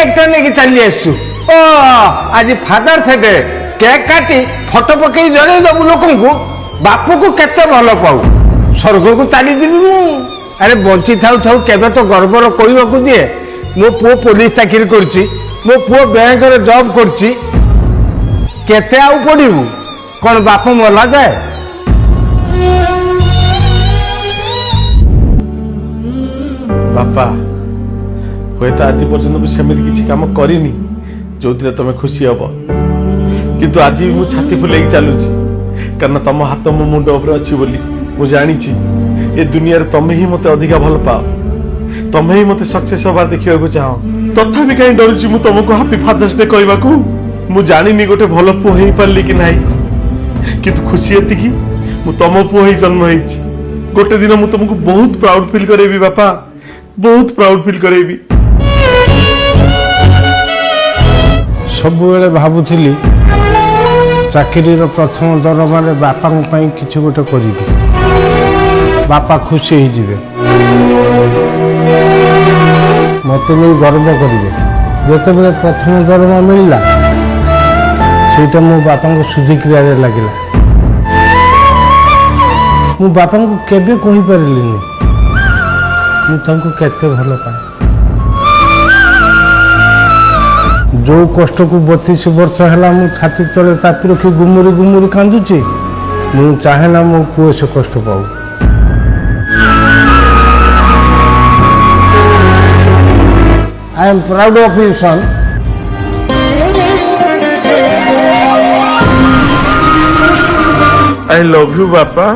केकटा नहीं चली आसु ओ आज फादर्स डे केक काटी फोटो पकई जड़े दबु लोक बापू को केते भल पाऊ स्वर्ग को चली जीवी मु अरे बंची थाउ थाउ केबे तो गर्वर कहवाक दिए मो पुओ पुलिस चाकरी करछि मो पुओ बैंक रे जॉब करछि केते आउ पड़िबु कौन बाप मरला जाए बापा हुए तो आज पर्यटन सेमती किसी कम करनी जो तुम खुशी हम किंतु आज भी मुझे छाती फुल चलुची कारण तुम हाथ मो मुंड उपर अच्छी बोली मुझे जानी ये दुनिया रे तुम ही मत अधिका भल पाओ तुम ही मत सक्सेस हबार देखा चाह तथापि कहीं डरुची मु तुमको हापी फादर्स डे कहवाकू मु जानी गोटे भल पुओ हो पार्ली कि नहीं किंतु खुशी एति मु तुम पुओ ही जन्म होइछि गोटे दिन मु तुमको बहुत प्राउड फील करेबी बापा बहुत प्राउड फील करेबी सब बेले भाबुथिली चाकरी प्रथम दरमा बापा किसी गोटे करी बापा खुशी हो जाए मत नहीं गर्व करेंगे जिते बड़े प्रथम दरमा मिलला से मो बापा को शुद्धि क्रिया लगे मु बापा को केबे कहि पारिलिनी मुझे केते भल पाए जो कष्ट को 32 वर्ष है मु छाती तले चापी रखी गुमुरी गुमुरी कांदुची मु चाहे ना मो पुओ से कष्ट पाऊ I am proud of you son I love you बापा